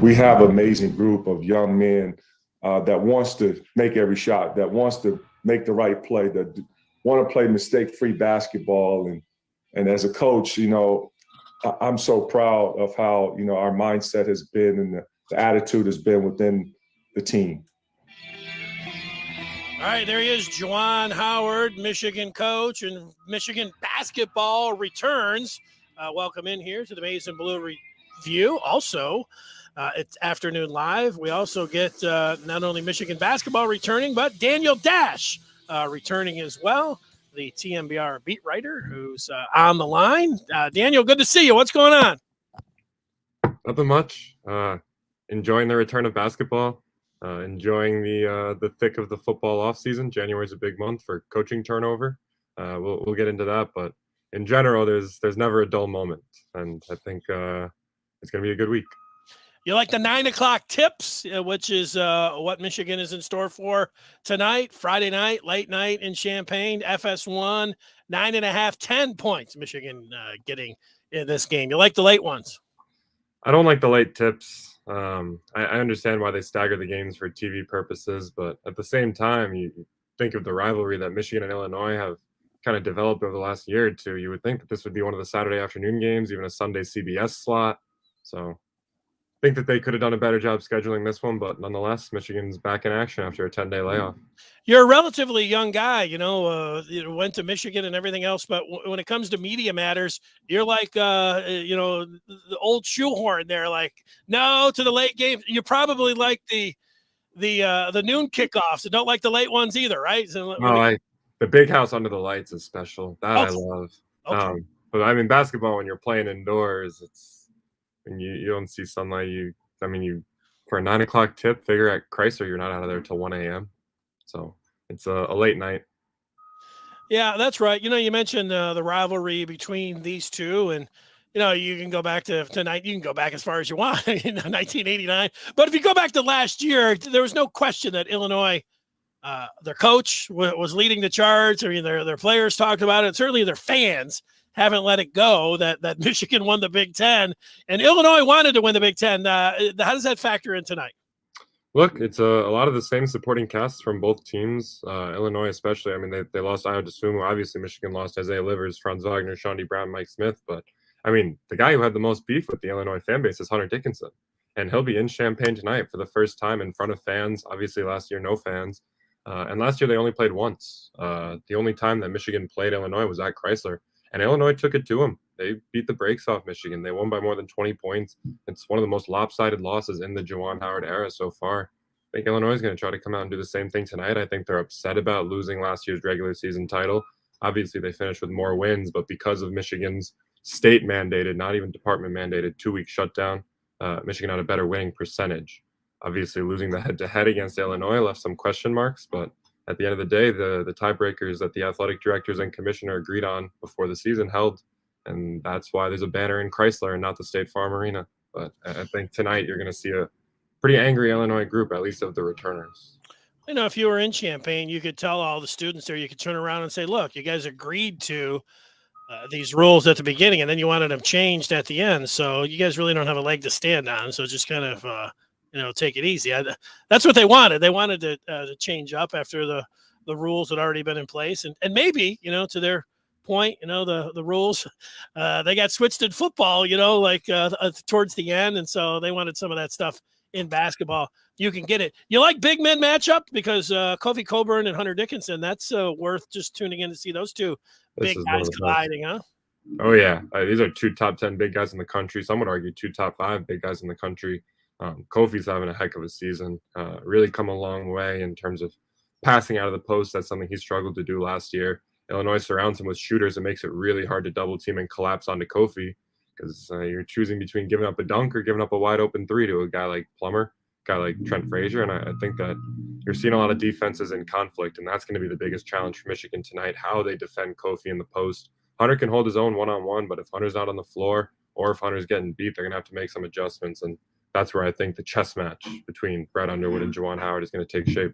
we have an amazing group of young men that wants to make every shot, that wants to make the right play, that want to play mistake-free basketball. And as a coach, I'm so proud of how our mindset has been and the attitude has been within the team. All right, there he is, Juwan Howard, Michigan coach, and Michigan basketball returns. Welcome in here to the Maize and Blue Review. Also, it's Afternoon Live. We also get not only Michigan basketball returning, but Daniel Dash returning as well, the TMBR beat writer who's on the line. Daniel, good to see you. What's going on? Nothing much. Enjoying the return of basketball. Enjoying the thick of the football offseason. January is a big month for coaching turnover. We'll get into that, but in general, there's never a dull moment, and I think it's going to be a good week. You like the 9 o'clock tips, which is what Michigan is in store for tonight, Friday night, late night in Champaign, FS1, 9.5, 10 points Michigan getting in this game. You like the late ones? I don't like the late tips. I understand why they stagger the games for TV purposes, but at the same time, you think of the rivalry that Michigan and Illinois have kind of developed over the last year or two. You would think that this would be one of the Saturday afternoon games, even a Sunday CBS slot. So I think that they could have done a better job scheduling this one, but nonetheless, Michigan's back in action after a 10-day layoff. You're a relatively young guy, you went to Michigan and everything else, but when it comes to media matters, you're like, the old shoehorn there, like, no to the late games. You probably like the noon kickoffs and don't like the late ones either, right? So, the big house under the lights is special. That I love. Okay. But I mean, basketball, when you're playing indoors, and you don't see sunlight. For a 9 o'clock tip, figure at Chrysler, you're not out of there till 1 a.m. So it's a late night. Yeah, that's right. You mentioned the rivalry between these two, and you can go back to tonight. You can go back as far as you want, 1989. But if you go back to last year, there was no question that Illinois, their coach was leading the charge. I mean, their players talked about it. Certainly, their fans haven't let it go that Michigan won the Big Ten, and Illinois wanted to win the Big Ten. How does that factor in tonight? Look, it's a lot of the same supporting casts from both teams. Illinois especially. I mean, they lost Io DeSumo. Obviously, Michigan lost Isaiah Livers, Franz Wagner, Shawnee Brown, Mike Smith. But, I mean, the guy who had the most beef with the Illinois fan base is Hunter Dickinson. And he'll be in Champaign tonight for the first time in front of fans. Obviously, last year, no fans. And last year, they only played once. The only time that Michigan played Illinois was at Chrysler. And Illinois took it to them. They beat the brakes off Michigan. They won by more than 20 points. It's one of the most lopsided losses in the Juwan Howard era so far. I think Illinois is going to try to come out and do the same thing tonight. I think they're upset about losing last year's regular season title. Obviously, they finished with more wins, but because of Michigan's state-mandated, not even department-mandated, 2-week shutdown, Michigan had a better winning percentage. Obviously, losing the head-to-head against Illinois left some question marks, but at the end of the day, the tiebreakers that the athletic directors and commissioner agreed on before the season held, and that's why there's a banner in Chrysler and not the State Farm Arena. But I think tonight you're going to see a pretty angry Illinois group, at least of the returners. If you were in Champaign, you could tell all the students there, you could turn around and say, look, you guys agreed to these rules at the beginning, and then you wanted them changed at the end. So you guys really don't have a leg to stand on. So just kind of, take it easy. That's what they wanted. They wanted to change up after the rules had already been in place. And maybe, to their point, the rules, they got switched in football, towards the end. And so they wanted some of that stuff in basketball. You can get it. You like big men matchup because Kofi Coburn and Hunter Dickinson, that's worth just tuning in to see those two big guys colliding, huh? Oh, yeah. These are two top 10 big guys in the country. Some would argue two top 5 big guys in the country. Kofi's having a heck of a season, really come a long way in terms of passing out of the post. That's something he struggled to do last year. Illinois surrounds him with shooters and makes it really hard to double team and collapse onto Kofi because you're choosing between giving up a dunk or giving up a wide open 3 to a guy like Plummer, a guy like Trent Frazier. And I think that you're seeing a lot of defenses in conflict, and that's going to be the biggest challenge for Michigan tonight, how they defend Kofi in the post. Hunter can hold his own one-on-one, but if Hunter's not on the floor or if Hunter's getting beat, they're going to have to make some adjustments. And that's where I think the chess match between Brett Underwood and Juwan Howard is going to take shape.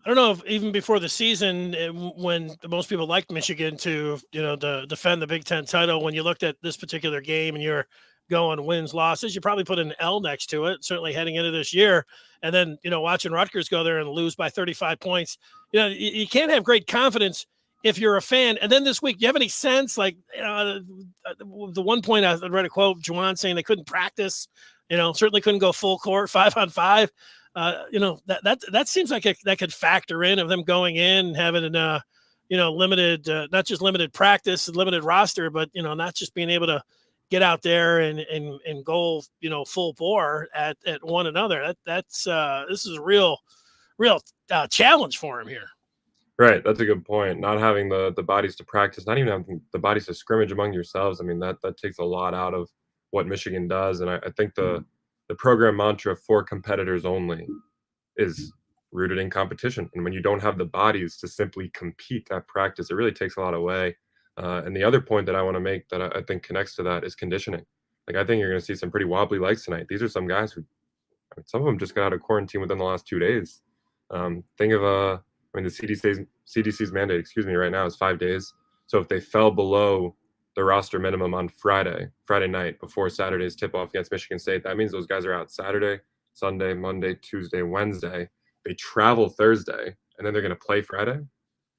I don't know if even before the season, when most people liked Michigan to defend the Big Ten title, when you looked at this particular game and you're going wins, losses. You probably put an L next to it, certainly heading into this year. And then, watching Rutgers go there and lose by 35 points, you can't have great confidence if you're a fan. And then this week, do you have any sense, like, the one point I read a quote, Juwan saying they couldn't practice, certainly couldn't go full court 5-on-5. That seems like that could factor in of them going in and having limited, not just limited practice and limited roster, but, not just being able to get out there and go, full bore at one another. This is a real challenge for him here. Right. That's a good point. Not having the bodies to practice, not even having the bodies to scrimmage among yourselves. I mean, that takes a lot out of what Michigan does. And I think the program mantra for competitors only is rooted in competition. And when you don't have the bodies to simply compete at practice, it really takes a lot away. And the other point that I want to make that I think connects to that is conditioning. Like, I think you're going to see some pretty wobbly legs tonight. These are some guys who, some of them just got out of quarantine within the last 2 days. Think of the CDC's mandate, right now is 5 days. So if they fell below the roster minimum on Friday night before Saturday's tip-off against Michigan State, that means those guys are out Saturday, Sunday, Monday, Tuesday, Wednesday. They travel Thursday, and then they're going to play Friday.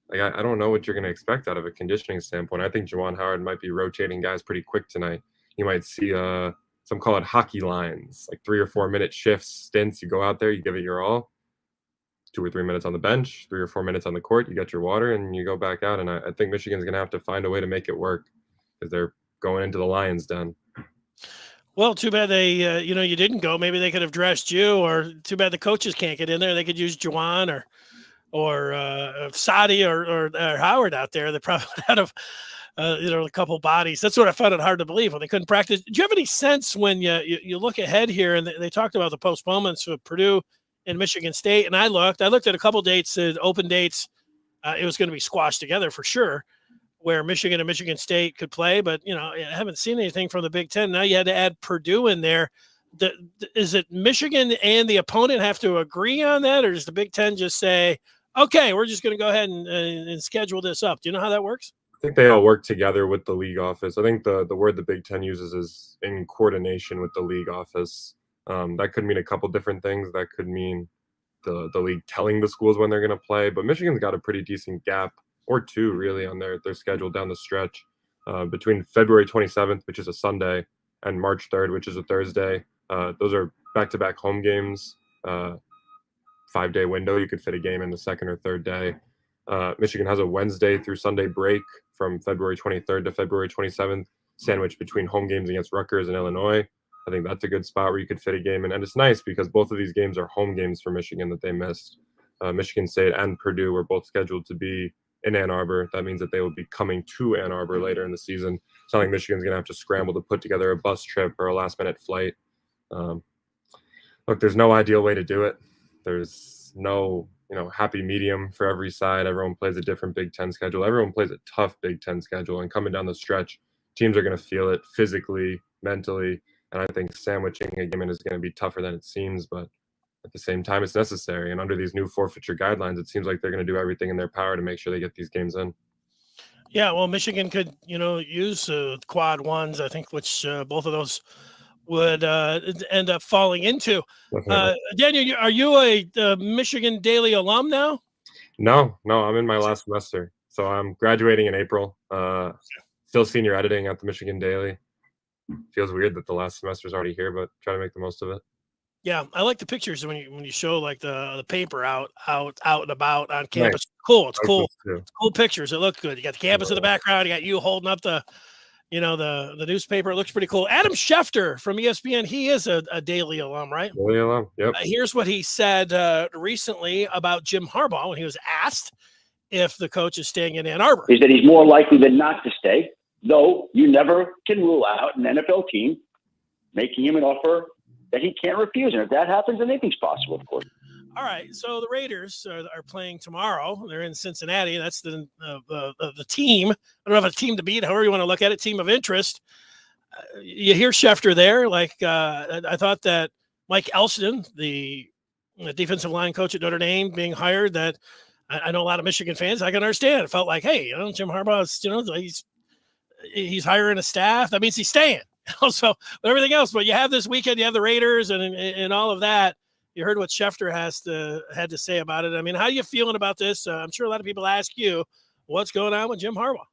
Like, I don't know what you're going to expect out of a conditioning standpoint. I think Juwan Howard might be rotating guys pretty quick tonight. You might see some call it hockey lines, like 3 or 4 minute shifts, stints. You go out there, you give it your all. 2 or 3 minutes on the bench, 3 or 4 minutes on the court, you get your water, and you go back out. And I think Michigan's going to have to find a way to make it work because they're going into the Lions' den. Well, too bad they, you didn't go. Maybe they could have dressed you, or too bad the coaches can't get in there. They could use Juwan or Sadi or Howard out there. They probably would have, a couple bodies. That's what I found it hard to believe when they couldn't practice. Do you have any sense when you look ahead here, and they talked about the postponements of Purdue and Michigan State, and I looked at a couple dates, open dates. It was going to be squashed together for sure, where Michigan and Michigan State could play, but I haven't seen anything from the Big Ten. Now you had to add Purdue in there. Is it Michigan and the opponent have to agree on that, or does the Big Ten just say, okay, we're just going to go ahead and schedule this up? Do you know how that works? I think they all work together with the league office. I think the word the Big Ten uses is in coordination with the league office. That could mean a couple different things. That could mean the league telling the schools when they're going to play. But Michigan's got a pretty decent gap, or two really, on their schedule down the stretch between February 27th, which is a Sunday, and March 3rd, which is a Thursday. Those are back-to-back home games, 5-day window. You could fit a game in the second or third day. Michigan has a Wednesday through Sunday break from February 23rd to February 27th, sandwiched between home games against Rutgers and Illinois. I think that's a good spot where you could fit a game in. And it's nice because both of these games are home games for Michigan that they missed. Michigan State and Purdue were both scheduled to be in Ann Arbor. That means that they will be coming to Ann Arbor later in the season. It's not like Michigan's going to have to scramble to put together a bus trip or a last-minute flight. Look, there's no ideal way to do it. There's no happy medium for every side. Everyone plays a different Big Ten schedule. Everyone plays a tough Big Ten schedule. And coming down the stretch, teams are going to feel it physically, mentally. And I think sandwiching a game in is going to be tougher than it seems. But at the same time, it's necessary. And under these new forfeiture guidelines, it seems like they're going to do everything in their power to make sure they get these games in. Yeah, well, Michigan could, use quad ones, I think, which both of those would end up falling into. Daniel, are you a Michigan Daily alum now? No, I'm in my last semester. So I'm graduating in April. Still senior editing at the Michigan Daily. Feels weird that the last semester's already here, but try to make the most of it. Yeah, I like the pictures when you show like the paper out and about on campus. Nice. Cool. It's cool. It's cool pictures. It look good. You got the campus in the background. You got you holding up the newspaper. It looks pretty cool. Adam Schefter from ESPN, he is a Daily alum, right? Daily alum, yep. Here's what he said recently about Jim Harbaugh when he was asked if the coach is staying in Ann Arbor. Is that he's more likely than not to stay, though you never can rule out an NFL team making him an offer that he can't refuse. And if that happens, then anything's possible, of course. All right, so the Raiders are playing tomorrow. They're in Cincinnati. That's the team. I don't know if it's a team to beat, however you want to look at it, team of interest. You hear Schefter there. I thought that Mike Elston, the defensive line coach at Notre Dame, being hired, that I know a lot of Michigan fans, I can understand. It felt like, hey, Jim Harbaugh is, he's hiring a staff. That means he's staying. also everything else. But you have this weekend, you have the Raiders and all of that. You heard what Schefter had to say about it. I mean, how are you feeling about this? I'm sure a lot of people ask you what's going on with Jim Harbaugh.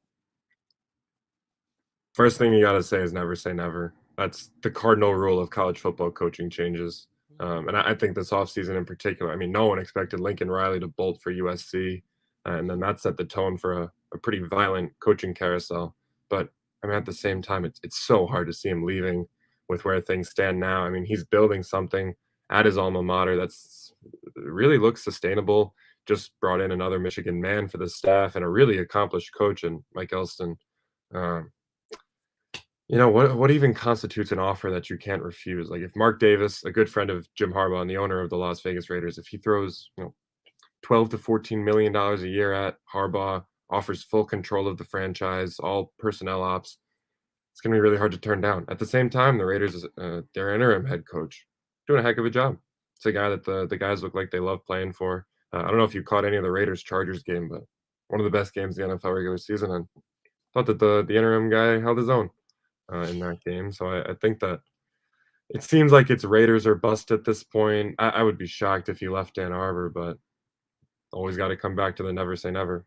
First thing you got to say is never say never. That's the cardinal rule of college football coaching changes. And I think this offseason in particular, I mean, no one expected Lincoln Riley to bolt for USC. And then that set the tone for a pretty violent coaching carousel. But, I mean, at the same time, it's so hard to see him leaving with where things stand now. I mean, he's building something at his alma mater that's really looks sustainable. Just brought in another Michigan man for the staff and a really accomplished coach in Mike Elston. What even constitutes an offer that you can't refuse? Like if Mark Davis, a good friend of Jim Harbaugh and the owner of the Las Vegas Raiders, if he throws, $12 to $14 million a year at Harbaugh, offers full control of the franchise, all personnel ops, it's going to be really hard to turn down. At the same time, the Raiders, their interim head coach, doing a heck of a job. It's a guy that the guys look like they love playing for. I don't know if you caught any of the Raiders-Chargers game, but one of the best games of the NFL regular season. And thought that the interim guy held his own in that game. So I think that it seems like it's Raiders or bust at this point. I would be shocked if he left Ann Arbor, but always got to come back to the never say never.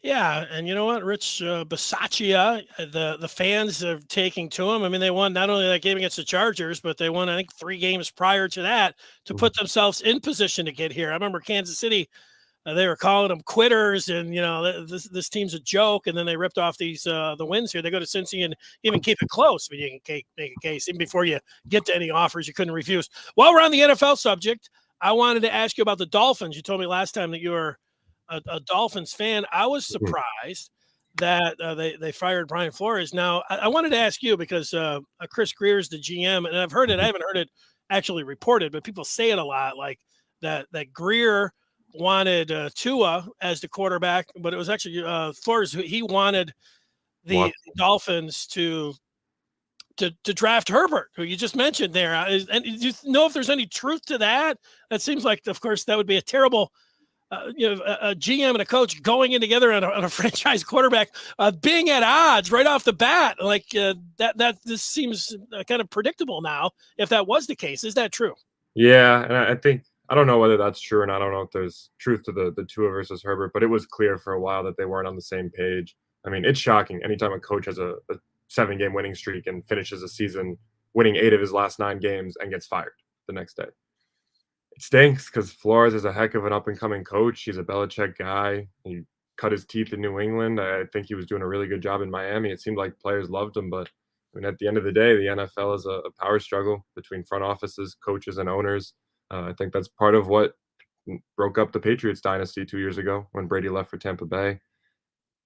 Yeah, and you know what, Rich Bisaccia, the fans are taking to him. I mean, they won not only that game against the Chargers, but they won, I think, 3 games prior to that to put themselves in position to get here. I remember Kansas City, they were calling them quitters, and this team's a joke. And then they ripped off these the wins here. They go to Cincy and even keep it close. I mean, you can make a case even before you get to any offers you couldn't refuse. While we're on the NFL subject, I wanted to ask you about the Dolphins. You told me last time that you were a Dolphins fan. I was surprised that they fired Brian Flores. Now, I wanted to ask you because Chris Greer's the GM, and I've heard it. I haven't heard it actually reported, but people say it a lot, like that Greer wanted Tua as the quarterback, but it was actually Flores. He wanted the Dolphins to draft Herbert, who you just mentioned there. And do you know if there's any truth to that? That seems like, of course, that would be a terrible a GM and a coach going in together on a franchise quarterback, being at odds right off the bat. Like that this seems kind of predictable now. If that was the case, is that true? Yeah, and I think I don't know whether that's true, and I don't know if there's truth to the Tua versus Herbert, but it was clear for a while that they weren't on the same page. I mean, it's shocking anytime a coach has a 7-game winning streak and finishes a season winning 8 of his last 9 games and gets fired the next day. It stinks because Flores is a heck of an up-and-coming coach. He's a Belichick guy. He cut his teeth in New England. I think he was doing a really good job in Miami. It seemed like players loved him, but I mean, at the end of the day, the NFL is a power struggle between front offices, coaches, and owners. I think that's part of what broke up the Patriots dynasty 2 years ago when Brady left for Tampa Bay. It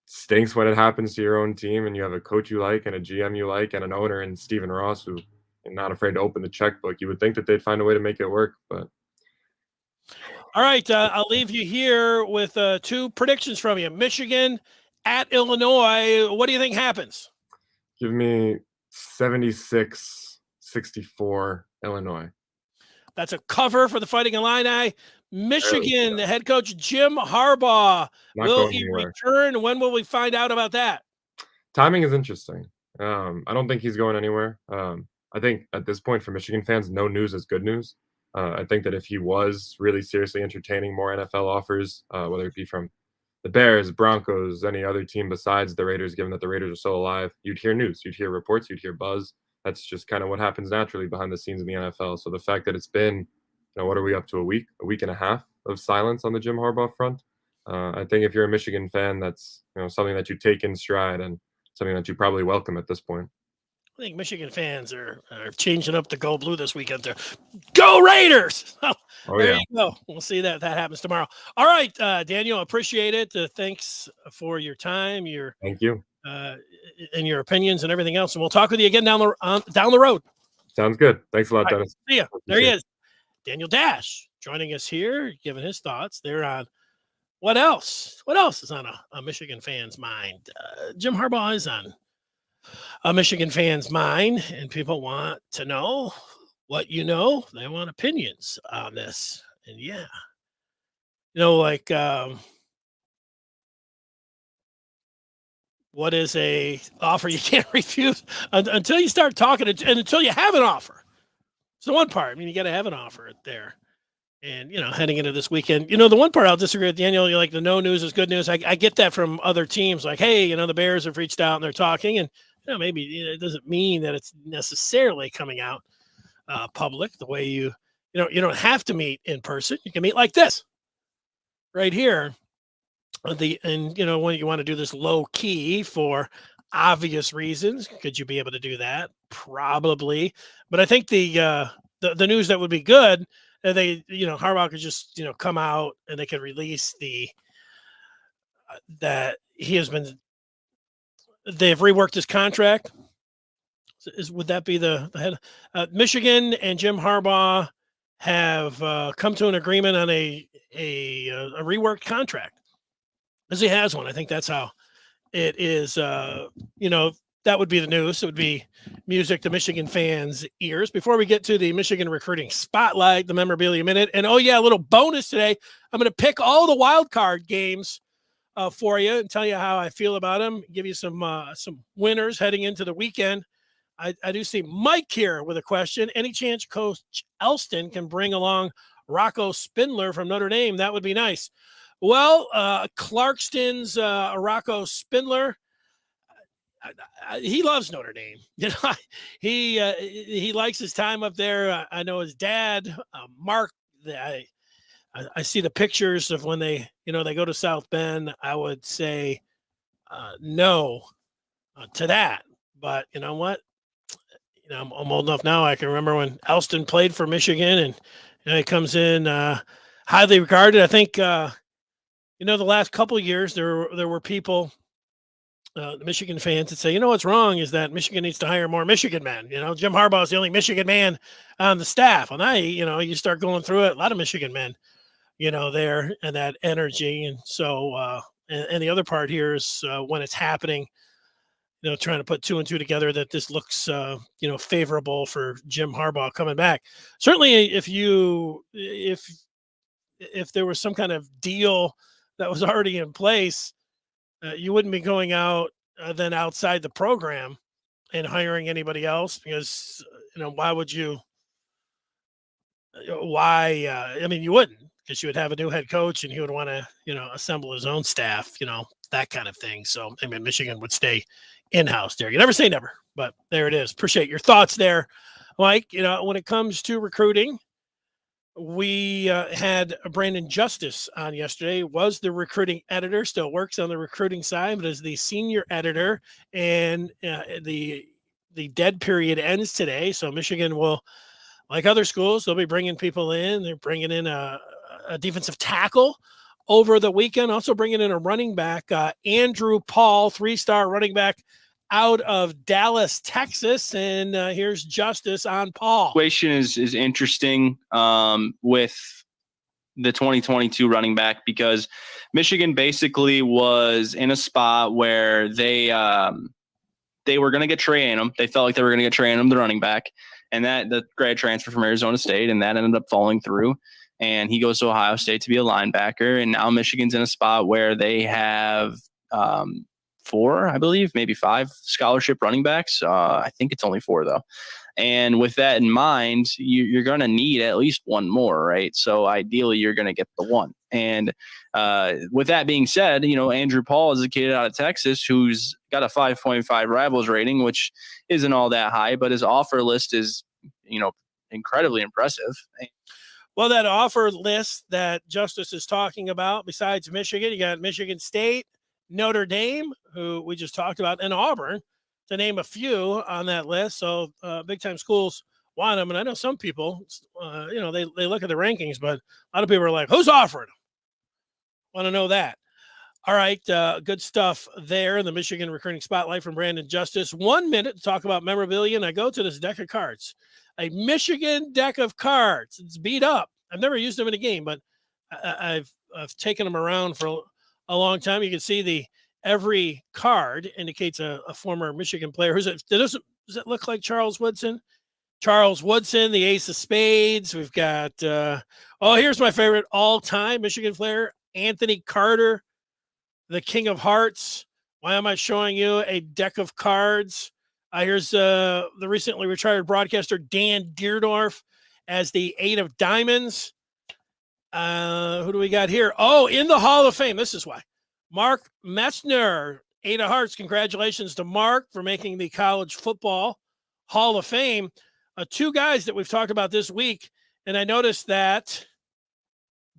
stinks when it happens to your own team and you have a coach you like and a GM you like and an owner in Stephen Ross who is not afraid to open the checkbook. You would think that they'd find a way to make it work, but all right, I'll leave you here with 2 predictions from you. Michigan at Illinois. What do you think happens? Give me 76-64 Illinois. That's a cover for the Fighting Illini. Michigan head coach Jim Harbaugh. Will he return? When will we find out about that? Timing is interesting. I don't think he's going anywhere. I think at this point for Michigan fans, no news is good news. I think that if he was really seriously entertaining more NFL offers, whether it be from the Bears, Broncos, any other team besides the Raiders, given that the Raiders are still alive, you'd hear news, you'd hear reports, you'd hear buzz. That's just kind of what happens naturally behind the scenes in the NFL. So the fact that it's been, what are we up to, a week and a half of silence on the Jim Harbaugh front? I think if you're a Michigan fan, that's something that you take in stride and something that you probably welcome at this point. I think Michigan fans are changing up the go blue this weekend. There, go Raiders! There you go. We'll see that happens tomorrow. All right, Daniel, appreciate it. Thanks for your time. Thank you. And your opinions and everything else. And we'll talk with you again down the road. Sounds good. Thanks a lot, Dennis. See ya. There he is. Daniel Dash joining us here, giving his thoughts there on what else is on a Michigan fan's mind. Jim Harbaugh is on a Michigan fan's mind, and people want to know what you know. They want opinions on this. And yeah, like what is a offer you can't refuse until you start talking and until you have an offer. It's the one part. I mean, you got to have an offer there. And, heading into this weekend, the one part I'll disagree with Daniel, like the no news is good news. I get that from other teams like, hey, the Bears have reached out and they're talking, and maybe it doesn't mean that it's necessarily coming out public the way you don't have to meet in person. You can meet like this right here. When you want to do this low key for obvious reasons, could you be able to do that? Probably. But I think the news that would be good, Harbaugh could just, come out and they could release that they've reworked his contract. Would that be the head? Michigan and Jim Harbaugh have come to an agreement on a reworked contract. Because he has one. I think that's how it is. That would be the news. It would be music to Michigan fans' ears. Before we get to the Michigan recruiting spotlight, the memorabilia minute, and a little bonus today. I'm going to pick all the wild card games for you and tell you how I feel about them. Give you some winners heading into the weekend. I do see Mike here with a question. Any chance Coach Elston can bring along Rocco Spindler from Notre Dame? That would be nice. Well, Clarkston's Rocco Spindler, he loves Notre Dame. He likes his time up there. I know his dad, Mark. I see the pictures of when they go to South Bend. I would say no to that. But you know what? I'm old enough now. I can remember when Elston played for Michigan, and he comes in highly regarded. I think. The last couple of years, there were people, the Michigan fans, that say, what's wrong is that Michigan needs to hire more Michigan men. Jim Harbaugh is the only Michigan man on the staff. And you start going through it, a lot of Michigan men, there, and that energy. And so, and the other part here is when it's happening, trying to put two and two together, that this looks, favorable for Jim Harbaugh coming back. Certainly, if there was some kind of deal that was already in place, you wouldn't be going out then outside the program and hiring anybody else, because why would you? You wouldn't, because you would have a new head coach and he would want to assemble his own staff, that kind of thing. So Michigan would stay in-house there. You never say never, but there it is. Appreciate your thoughts there, Mike. When it comes to recruiting, we had Brandon Justice on yesterday, was the recruiting editor, still works on the recruiting side, but is the senior editor, and the dead period ends today. So Michigan will, like other schools, they'll be bringing people in. They're bringing in a defensive tackle over the weekend, also bringing in a running back, Andrew Paul, 3-star running back out of Dallas, Texas. And here's Justice on Paul. Situation is interesting with the 2022 running back, because Michigan basically was in a spot where they were going to get Trey Annam. They felt like they were going to get Trey Annam, the running back, and that the grad transfer from Arizona State, and that ended up falling through. And he goes to Ohio State to be a linebacker. And now Michigan's in a spot where they have 4, I believe, maybe 5 scholarship running backs. I think it's only 4 though. And with that in mind, you're going to need at least one more, right? So ideally you're going to get the one. And with that being said, Andrew Paul is a kid out of Texas who's got a 5.5 Rivals rating, which isn't all that high, but his offer list is, incredibly impressive. Well, that offer list that Justice is talking about, besides Michigan, you got Michigan State, Notre Dame, who we just talked about, and Auburn, to name a few on that list. So big-time schools want them. And I know some people, they look at the rankings, but a lot of people are like, who's offering them? Want to know that. All right, good stuff there in the Michigan recruiting spotlight from Brandon Justice. 1 minute to talk about memorabilia, and I go to this deck of cards. A Michigan deck of cards. It's beat up. I've never used them in a game, but I've taken them around for a long time. You can see every card indicates a former Michigan player. Does it look like Charles Woodson? Charles Woodson, the ace of spades. We've got, here's my favorite all-time Michigan player, Anthony Carter, the king of hearts. Why am I showing you a deck of cards? Here's the recently retired broadcaster Dan Deerdorf as the 8 of diamonds. Who do we got here? Oh, in the Hall of Fame. This is why. Mark Messner, 8 of hearts. Congratulations to Mark for making the College Football Hall of Fame. 2 guys that we've talked about this week, and I noticed that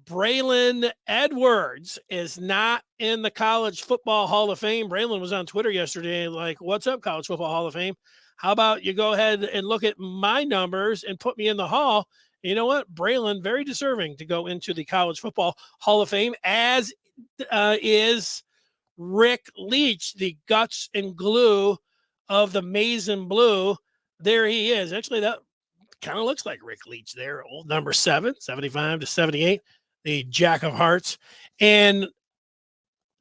Braylon Edwards is not in the College Football Hall of Fame. Braylon was on Twitter yesterday like, what's up, College Football Hall of Fame? How about you go ahead and look at my numbers and put me in the Hall? You know what? Braylon, very deserving to go into the College Football Hall of Fame, as is Rick Leach, the guts and glue of the maize and blue. There he is. Actually, that kind of looks like Rick Leach there. Old number 7, 75 to 78, the Jack of Hearts. And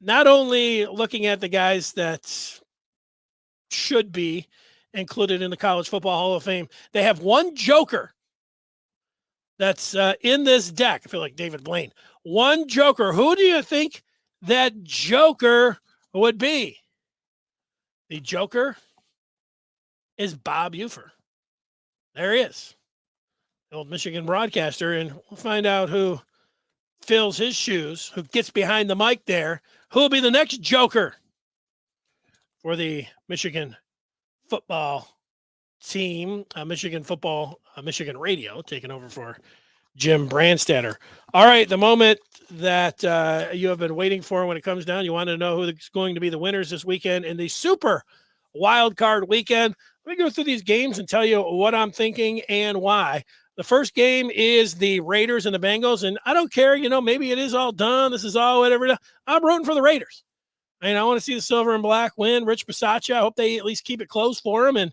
not only looking at the guys that should be included in the College Football Hall of Fame, they have one joker that's in this deck. I feel like David Blaine. One joker. Who do you think that joker would be? The joker is Bob Ufer. There he is, the old Michigan broadcaster, and we'll find out who fills his shoes, who gets behind the mic there, who will be the next joker for the Michigan football team, Michigan football, Michigan radio, taking over for Jim Brandstatter. All right, the moment that you have been waiting for when it comes down, you want to know who's going to be the winners this weekend in the Super Wild Card Weekend. Let me go through these games and tell you what I'm thinking and why. The first game is the Raiders and the Bengals, and I don't care, maybe it is all done. This is all whatever. I'm rooting for the Raiders. I want to see the silver and black win. Rich Bisaccia, I hope they at least keep it close for him. And,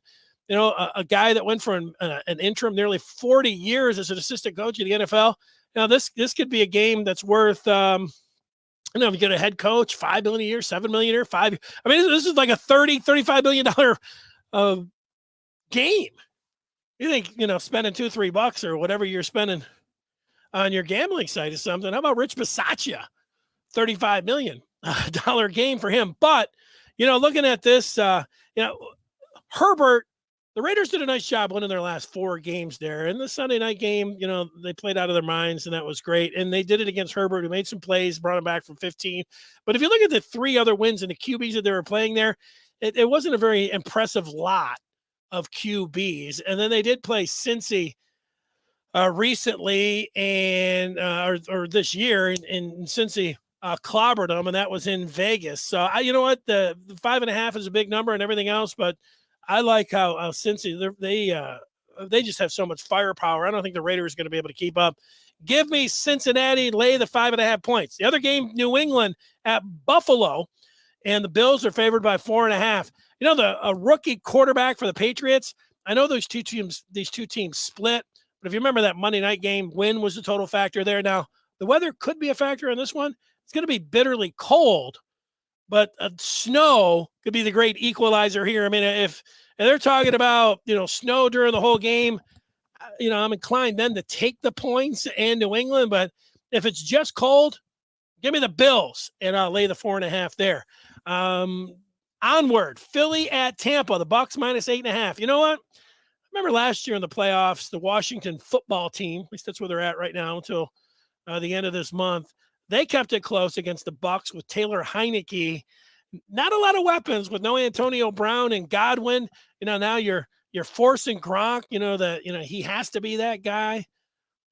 a guy that went for an interim nearly 40 years as an assistant coach in the NFL. Now, this could be a game that's worth, if you get a head coach, $5 million a year, $7 million a year, this is like a $35 million game. You think, spending $2-3 or whatever you're spending on your gambling site is something. How about Rich Bisaccia? $35 million game for him. But, looking at this, Herbert, the Raiders did a nice job winning their last 4 games there. And the Sunday night game, they played out of their minds, and that was great. And they did it against Herbert, who made some plays, brought him back from 15. But if you look at the 3 other wins and the QBs that they were playing there, it wasn't a very impressive lot of QBs. And then they did play Cincy recently and or this year, and Cincy clobbered them, and that was in Vegas. So you know what, the 5.5 is a big number and everything else, but I like how Cincy, they just have so much firepower. I don't think the Raiders are going to be able to keep up. Give me Cincinnati, lay the 5.5 points. The other game, New England at Buffalo, and the Bills are favored by 4.5. A rookie quarterback for the Patriots. I know these two teams split, but if you remember that Monday night game, wind was the total factor there. Now, the weather could be a factor in this one. It's going to be bitterly cold, but snow could be the great equalizer here. If they're talking about, snow during the whole game, I'm inclined then to take the points and New England. But if it's just cold, give me the Bills, and I'll lay the 4.5 there. Onward, Philly at Tampa, the Bucs minus 8.5. You know what? Remember last year in the playoffs, the Washington football team, at least that's where they're at right now until the end of this month, they kept it close against the Bucs with Taylor Heineke. Not a lot of weapons with no Antonio Brown and Godwin. Now you're forcing Gronk. He has to be that guy.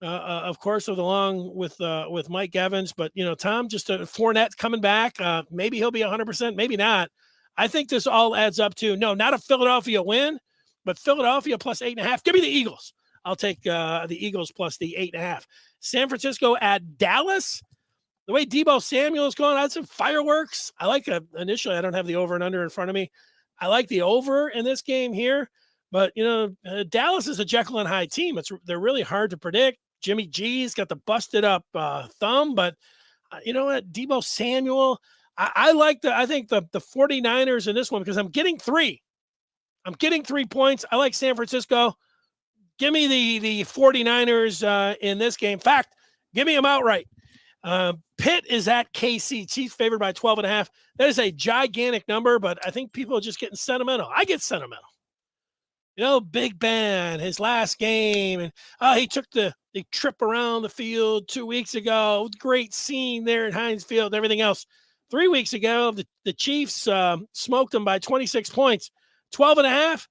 Of course, along with Mike Evans. But Tom, just Fournette coming back. Maybe he'll be 100%. Maybe not. I think this all adds up to not a Philadelphia win, but Philadelphia plus 8.5. Give me the Eagles. I'll take the Eagles plus the 8.5. San Francisco at Dallas. The way Deebo Samuel is going, I had some fireworks. I like initially, I don't have the over and under in front of me. I like the over in this game here, but Dallas is a Jekyll and Hyde team. They're really hard to predict. Jimmy G's got the busted up thumb, but you know what? Deebo Samuel, I think the 49ers in this one, because I'm getting 3. I'm getting 3 points. I like San Francisco. Give me the 49ers in this game. In fact, give me them outright. Pitt is at KC. Chiefs favored by 12.5. That is a gigantic number, but I think people are just getting sentimental. I get sentimental. Big Ben, his last game, and he took the trip around the field 2 weeks ago. Great scene there at Heinz Field and everything else. 3 weeks ago, the Chiefs smoked them by 26 points. 12.5.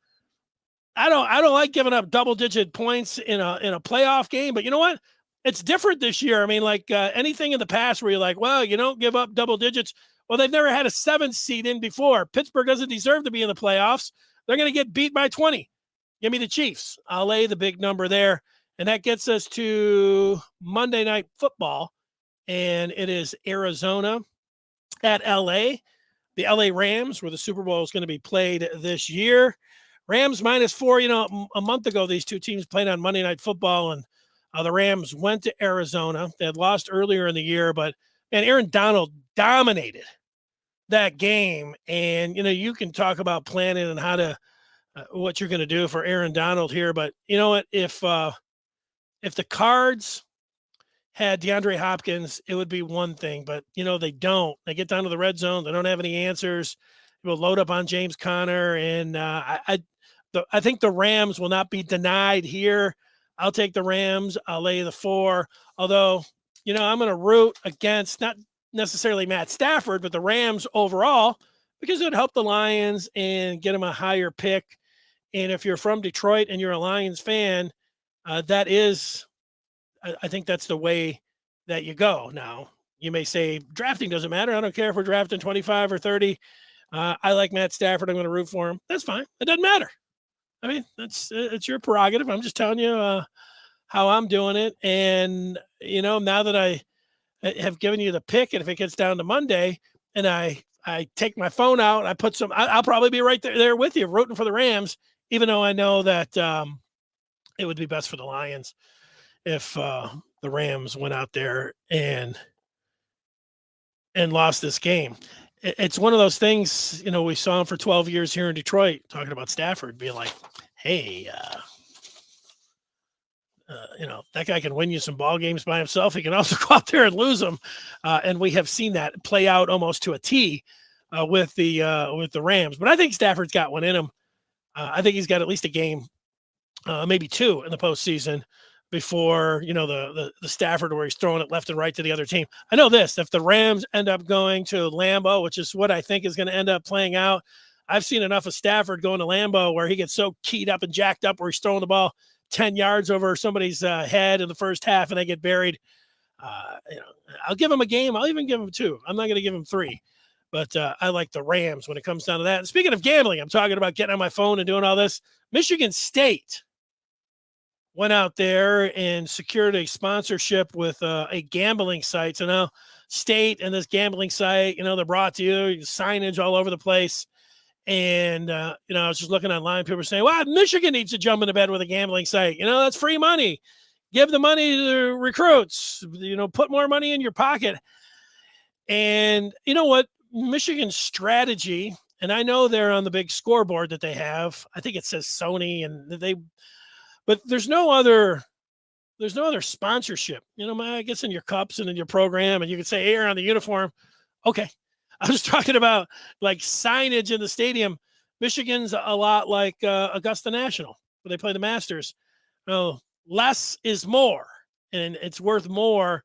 I don't like giving up double-digit points in a playoff game, but you know what? It's different this year. I mean, like anything in the past where you're like, well, you don't give up double digits. Well, they've never had a 7th seed in before. Pittsburgh doesn't deserve to be in the playoffs. They're going to get beat by 20. Give me the Chiefs. I'll lay the big number there. And that gets us to Monday Night Football. And it is Arizona at LA. The LA Rams, where the Super Bowl is going to be played this year. Rams -4. A month ago, these two teams played on Monday Night Football, and the Rams went to Arizona. They had lost earlier in the year, but Aaron Donald dominated that game. And, you can talk about planning and how to what you're going to do for Aaron Donald here. But you know what? If the Cards had DeAndre Hopkins, it would be one thing. But, they don't. They get down to the red zone. They don't have any answers. They will load up on James Conner. And I think the Rams will not be denied here. I'll take the Rams. I'll lay the 4. Although, I'm going to root against not necessarily Matt Stafford, but the Rams overall, because it would help the Lions and get them a higher pick. And if you're from Detroit and you're a Lions fan, I think that's the way that you go. Now, you may say drafting doesn't matter. I don't care if we're drafting 25 or 30. I like Matt Stafford. I'm going to root for him. That's fine. It doesn't matter. I mean, it's your prerogative. I'm just telling you how I'm doing it. And, now that I have given you the pick, and if it gets down to Monday and I take my phone out, I put I'll probably be right there with you rooting for the Rams, even though I know that it would be best for the Lions if the Rams went out there and lost this game. It's one of those things, we saw him for 12 years here in Detroit, talking about Stafford being like, hey, that guy can win you some ball games by himself. He can also go out there and lose them. And we have seen that play out almost to a T with the Rams. But I think Stafford's got one in him. I think he's got at least a game, maybe 2 in the postseason before, the Stafford where he's throwing it left and right to the other team. I know this, if the Rams end up going to Lambeau, which is what I think is going to end up playing out, I've seen enough of Stafford going to Lambeau where he gets so keyed up and jacked up where he's throwing the ball 10 yards over somebody's head in the first half and they get buried. I'll give him a game. I'll even give him 2. I'm not going to give him 3. But I like the Rams when it comes down to that. And speaking of gambling, I'm talking about getting on my phone and doing all this. Michigan State went out there and secured a sponsorship with a gambling site. So now State and this gambling site, they're brought to you, signage all over the place. And, I was just looking online. People were saying, well, Michigan needs to jump into bed with a gambling site. That's free money. Give the money to the recruits, put more money in your pocket. And you know what? Michigan's strategy, and I know they're on the big scoreboard that they have. I think it says Sony but there's no other sponsorship, I guess in your cups and in your program, and you can say here on the uniform. Okay. I was talking about like signage in the stadium. Michigan's a lot like Augusta National, where they play the Masters. Less is more, and it's worth more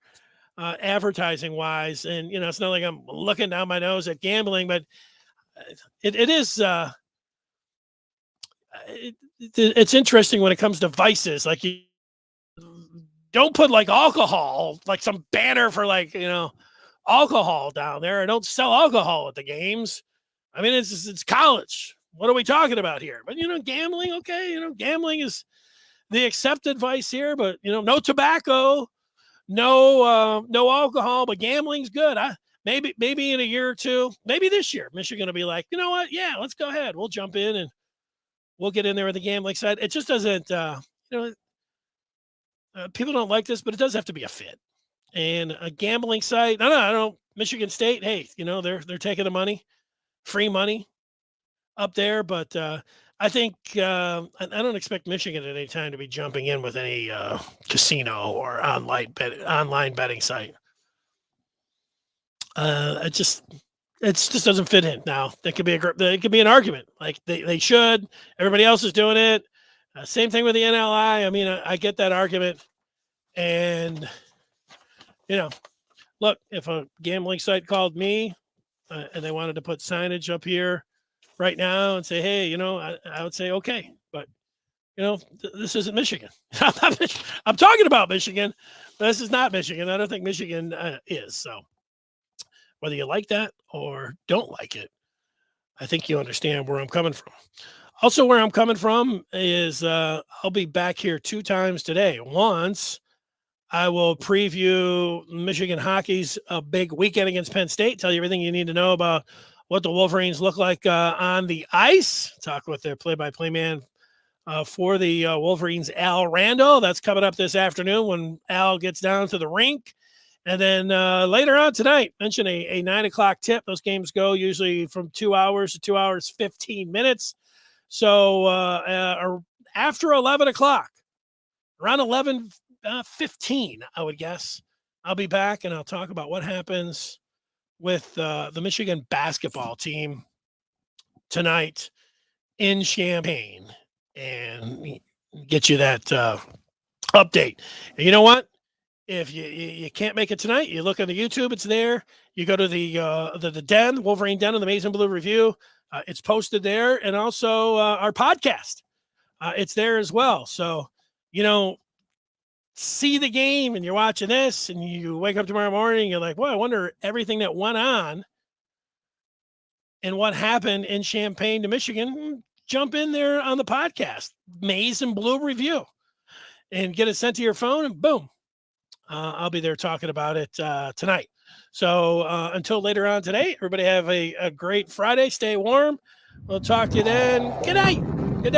advertising wise. And, it's not like I'm looking down my nose at gambling, but it is, it's interesting when it comes to vices. Like, you don't put like alcohol, like some banner for like, alcohol down there. I don't sell alcohol at the games. I mean, it's college. What are we talking about here? But, gambling, okay. Gambling is the accepted vice here, but, no tobacco, no alcohol, but gambling's good. Maybe in a year or 2, maybe this year, Michigan will be like, you know what? Yeah, let's go ahead. We'll jump in and we'll get in there with the gambling side. It just doesn't, people don't like this, but it does have to be a fit. And a gambling site, I don't. Michigan State, hey, they're taking the money, free money up there. But I think I don't expect Michigan at any time to be jumping in with any casino or online betting site. It just doesn't fit in now. It could be an argument. Like they should. Everybody else is doing it. Same thing with the NLI. I mean, I get that argument, and look, if a gambling site called me and they wanted to put signage up here right now and say, hey, I would say okay, but this isn't Michigan. I'm talking about Michigan, but this is not Michigan. I don't think Michigan is. So whether you like that or don't like it, I think you understand where I'm coming from. Also, where I'm coming from is I'll be back here 2 times today. Once, I will preview Michigan hockey's a big weekend against Penn State, tell you everything you need to know about what the Wolverines look like on the ice, talk with their play-by-play man for the Wolverines, Al Randall. That's coming up this afternoon when Al gets down to the rink. And then later on tonight, mention a 9 o'clock tip. Those games go usually from 2 hours to 2 hours, 15 minutes. So after 11 o'clock, around 11:15, I would guess, I'll be back and I'll talk about what happens with the Michigan basketball team tonight in Champaign and get you that update. And you know what? If you can't make it tonight, you look on the YouTube, it's there. You go to the Den, Wolverine Den, and the Maize and Blue Review. It's posted there. And also our podcast. It's there as well. So, see the game and you're watching this and you wake up tomorrow morning, you're like, well, I wonder everything that went on and what happened in Champaign to Michigan. Jump in there on the podcast, Maize and Blue Review, and get it sent to your phone and boom. I'll be there talking about it tonight. So until later on today, everybody have a great Friday. Stay warm. We'll talk to you then. Good night.